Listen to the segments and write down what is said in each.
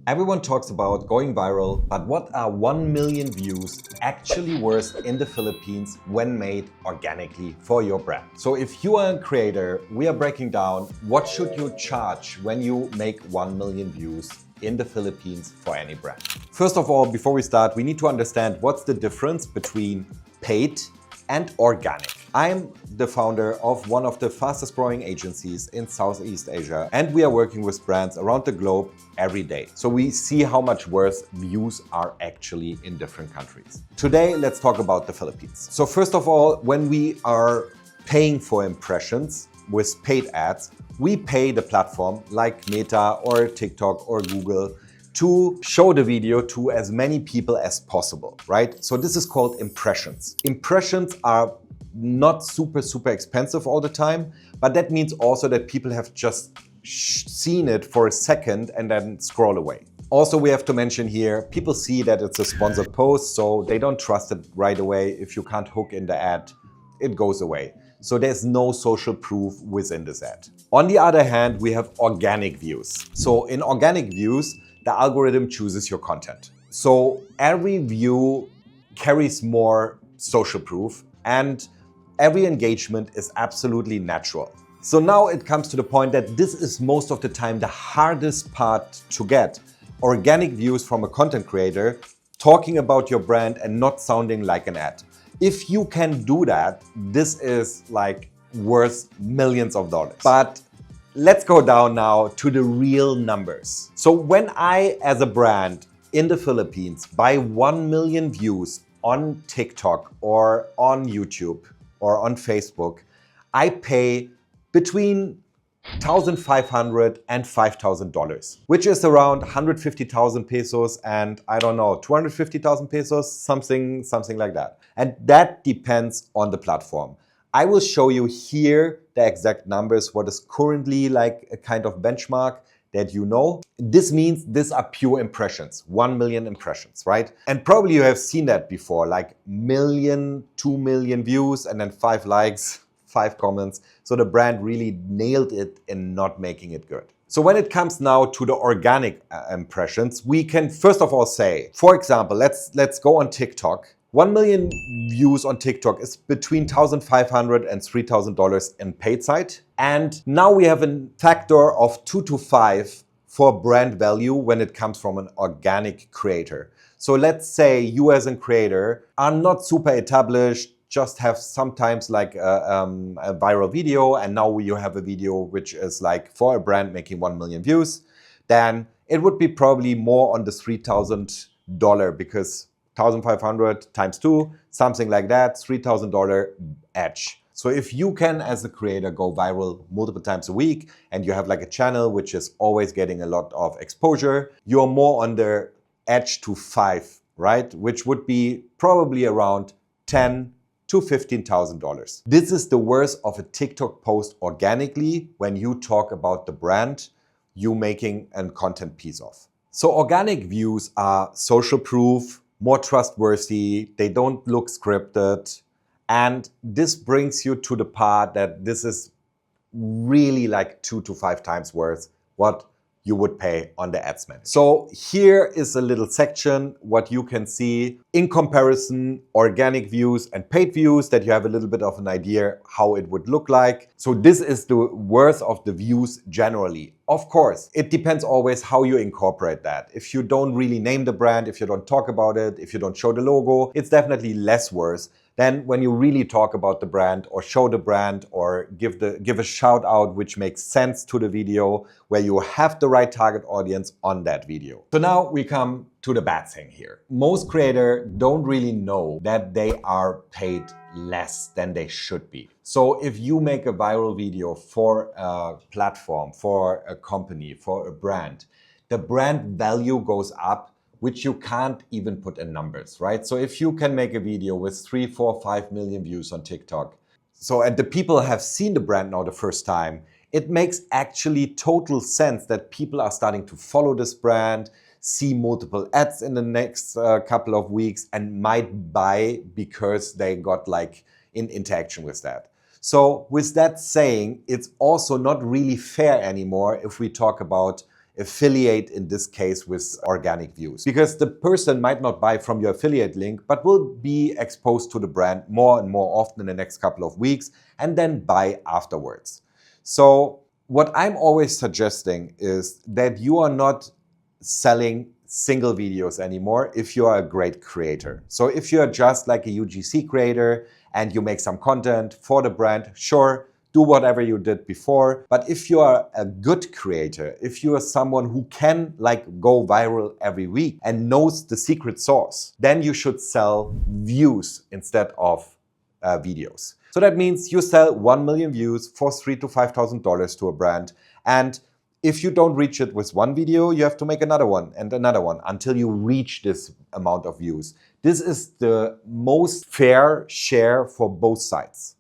Everyone talks about going viral, but what are 1 million views actually worth in the Philippines when made organically for your brand? So if you are a creator, we are breaking down what should you charge when you make 1 million views in the Philippines for any brand. First of all, before we start, we need to understand what's the difference between paid and organic. I'm the founder of one of the fastest growing agencies in Southeast Asia, and we are working with brands around the globe every day. So we see how much worth views are actually in different countries. Today, let's talk about the Philippines. So first of all, when we are paying for impressions with paid ads, we pay the platform like Meta or TikTok or Google to show the video to as many people as possible, right? So this is called impressions. Impressions are not super expensive all the time, but that means also that people have just seen it for a second and then scroll away. Also, we have to mention here, people see that it's a sponsored post, so they don't trust it right away. If you can't hook in the ad, it goes away. So there's no social proof within this ad. On the other hand, we have organic views. So in organic views, the algorithm chooses your content. So every view carries more social proof and every engagement is absolutely natural. So now it comes to the point that this is most of the time the hardest part to get. Organic views from a content creator talking about your brand and not sounding like an ad. If you can do that, this is like worth millions of dollars. But let's go down now to the real numbers. So when I, as a brand in the Philippines, buy 1 million views on TikTok or on YouTube or on Facebook, I pay between $1,500 and $5,000, which is around 150,000 pesos and I don't know, 250,000 pesos, something like that. And that depends on the platform. I will show you here the exact numbers, what is currently like a kind of benchmark that you know. This means these are pure impressions, 1 million impressions, right? And probably you have seen that before, like million, 2 million views and then 5 likes, 5 comments. So the brand really nailed it in not making it good. So when it comes now to the organic impressions, we can first of all say, for example, let's go on TikTok. 1 million views on TikTok is between $1,500 and $3,000 in paid side. And now we have a factor of 2 to 5 for brand value when it comes from an organic creator. So let's say you as a creator are not super established, just have sometimes like a viral video, and now you have a video which is like for a brand making 1 million views, then it would be probably more on the $3,000 because 1,500 times 2, something like that, $3,000 edge. So if you can, as a creator, go viral multiple times a week and you have like a channel which is always getting a lot of exposure, you're more on the edge to 5, right? Which would be probably around $10,000 to $15,000. This is the worth of a TikTok post organically when you talk about the brand you making a content piece of. So organic views are social proof, more trustworthy, they don't look scripted. And this brings you to the part that this is really like 2 to 5 times worth what you would pay on the ads manager. So here is a little section, what you can see in comparison, organic views and paid views, that you have a little bit of an idea how it would look like. So this is the worth of the views generally. Of course, it depends always how you incorporate that. If you don't really name the brand, if you don't talk about it, if you don't show the logo, it's definitely less worth than when you really talk about the brand or show the brand or give a shout out which makes sense to the video, where you have the right target audience on that video. So now we come to the bad thing here. Most creators don't really know that they are paid less than they should be. So if you make a viral video for a platform, for a company, for a brand, the brand value goes up, which you can't even put in numbers, right? So if you can make a video with 3, 4, 5 million views on TikTok, and the people have seen the brand now the first time, it makes actually total sense that people are starting to follow this brand, see multiple ads in the next couple of weeks and might buy because they got like in interaction with that. So with that saying, it's also not really fair anymore if we talk about affiliate in this case with organic views. Because the person might not buy from your affiliate link, but will be exposed to the brand more and more often in the next couple of weeks and then buy afterwards. So what I'm always suggesting is that you are not selling single videos anymore if you are a great creator. So if you are just like a UGC creator and you make some content for the brand, sure, do whatever you did before. But if you are a good creator, if you are someone who can go viral every week and knows the secret sauce, then you should sell views instead of videos. So that means you sell 1 million views for $3,000 to $5,000 to a brand. And if you don't reach it with one video, you have to make another one and another one until you reach this amount of views. This is the most fair share for both sides.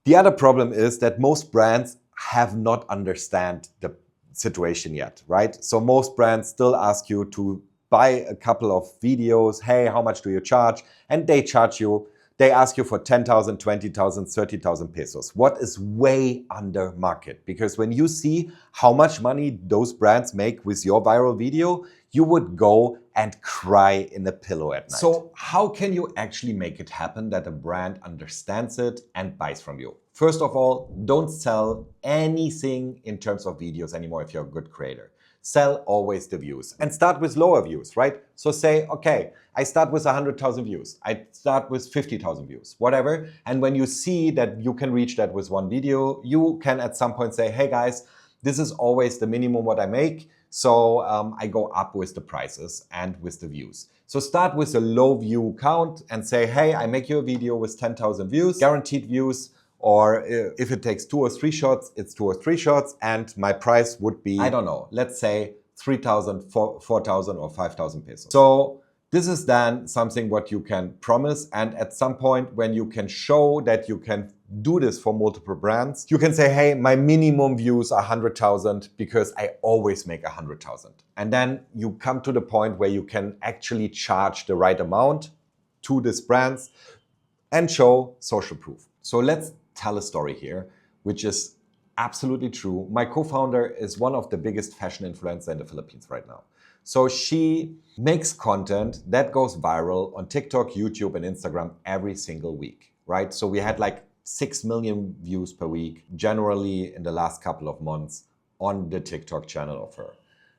The other problem is that most brands have not understand the situation yet, right? So most brands still ask you to buy a couple of videos. Hey, how much do you charge? And they charge you. They ask you for 10,000, 20,000, 30,000 pesos. What is way under market? Because when you see how much money those brands make with your viral video, you would go and cry in a pillow at night. So how can you actually make it happen that a brand understands it and buys from you? First of all, don't sell anything in terms of videos anymore if you're a good creator. Sell always the views and start with lower views, right? So say, okay, I start with 100,000 views. I start with 50,000 views, whatever. And when you see that you can reach that with one video, you can at some point say, hey guys, this is always the minimum what I make. So I go up with the prices and with the views. So start with a low view count and say, hey, I make you a video with 10,000 views, guaranteed views. Or if it takes 2 or 3 shots, it's 2 or 3 shots. And my price would be, I don't know, let's say 3,000, 4,000 or 5,000 pesos. So this is then something what you can promise. And at some point when you can show that you can do this for multiple brands, you can say, hey, my minimum views are 100,000 because I always make 100,000. And then you come to the point where you can actually charge the right amount to these brands and show social proof. So let's tell a story here, which is absolutely true. My co-founder is one of the biggest fashion influencers in the Philippines right now. So she makes content that goes viral on TikTok, YouTube, and Instagram every single week, right? So we had 6 million views per week, generally in the last couple of months on the TikTok channel of her.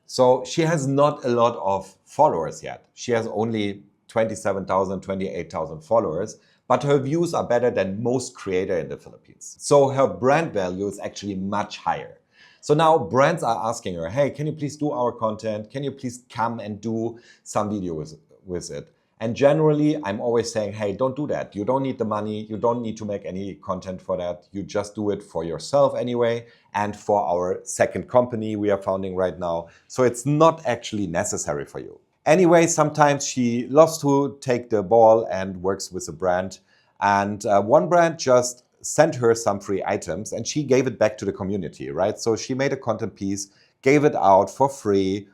So she has not a lot of followers yet. She has only 27,000, 28,000 followers. But her views are better than most creators in the Philippines. So her brand value is actually much higher. So now brands are asking her, hey, can you please do our content? Can you please come and do some video with it? And generally, I'm always saying, hey, don't do that. You don't need the money. You don't need to make any content for that. You just do it for yourself anyway and for our second company we are founding right now. So it's not actually necessary for you. Anyway, sometimes she loves to take the ball and works with a brand. And one brand just sent her some free items and she gave it back to the community, right? So she made a content piece, gave it out for free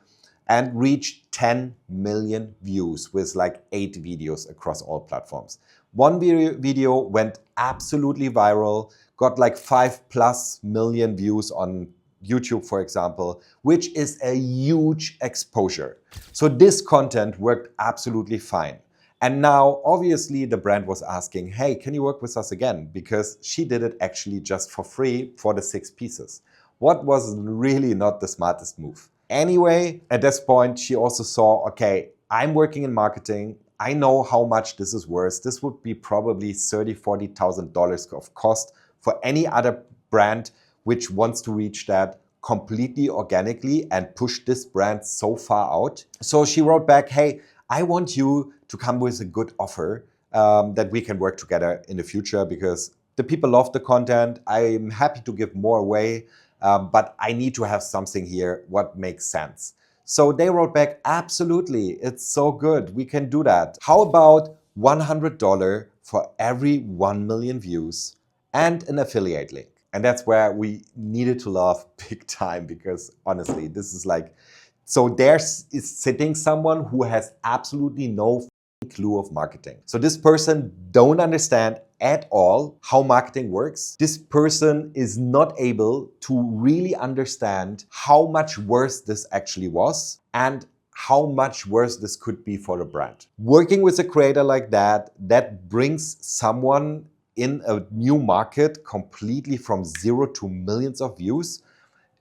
and reached 10 million views with 8 videos across all platforms. One video went absolutely viral, got 5+ million views on YouTube, for example, which is a huge exposure. So this content worked absolutely fine. And now, obviously, the brand was asking, hey, can you work with us again? Because she did it actually just for free for the 6 pieces. What was really not the smartest move. Anyway, at this point, she also saw, okay, I'm working in marketing. I know how much this is worth. This would be probably $30,000, $40,000 of cost for any other brand which wants to reach that completely organically and push this brand so far out. So she wrote back, hey, I want you to come with a good offer that we can work together in the future because the people love the content. I'm happy to give more away, but I need to have something here what makes sense. So they wrote back, absolutely, it's so good, we can do that. How about $100 for every 1 million views and an affiliate link? And that's where we needed to laugh big time because honestly, this is so there is sitting someone who has absolutely no clue of marketing. So this person don't understand at all how marketing works. This person is not able to really understand how much worse this actually was and how much worse this could be for the brand. Working with a creator like that brings someone in a new market completely from 0 to millions of views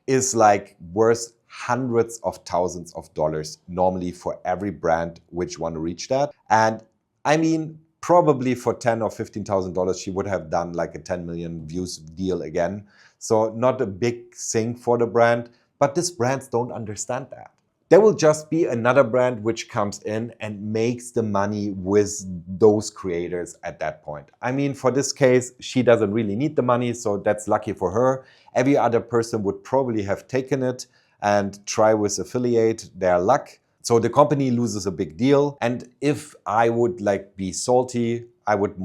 is like worth hundreds of thousands of dollars normally for every brand which want to reach that. And I mean, probably for $10,000 or $15,000, she would have done like a 10 million views deal again. So not a big thing for the brand, but these brands don't understand that. There will just be another brand which comes in and makes the money with those creators at that point. I mean, for this case, she doesn't really need the money, so that's lucky for her. Every other person would probably have taken it and try with affiliate their luck. So the company loses a big deal. And if I would like be salty, I would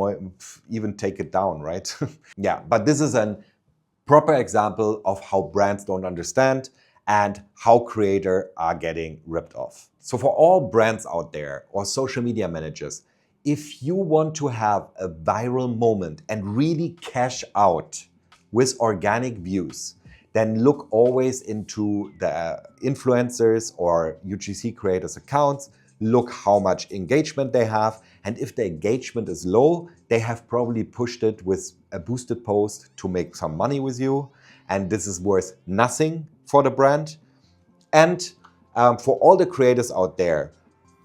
even take it down, right? Yeah, but this is a proper example of how brands don't understand and how creators are getting ripped off. So for all brands out there or social media managers, if you want to have a viral moment and really cash out with organic views, then look always into the influencers or UGC creators accounts, look how much engagement they have. And if the engagement is low, they have probably pushed it with a boosted post to make some money with you. And this is worth nothing for the brand. And for all the creators out there,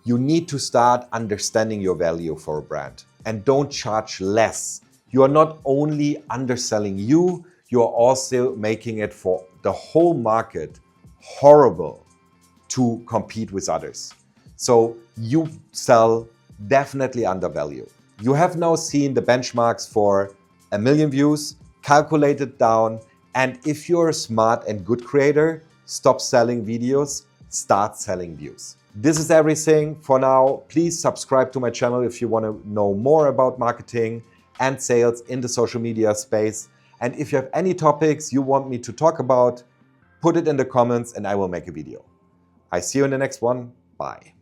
you need to start understanding your value for a brand and don't charge less. You are not only underselling you, you are also making it for the whole market horrible to compete with others. So you sell definitely undervalue. You have now seen the benchmarks for 1 million views, calculated down, and if you're a smart and good creator, stop selling videos, start selling views. This is everything for now. Please subscribe to my channel if you want to know more about marketing and sales in the social media space. And if you have any topics you want me to talk about, put it in the comments and I will make a video. I see you in the next one. Bye.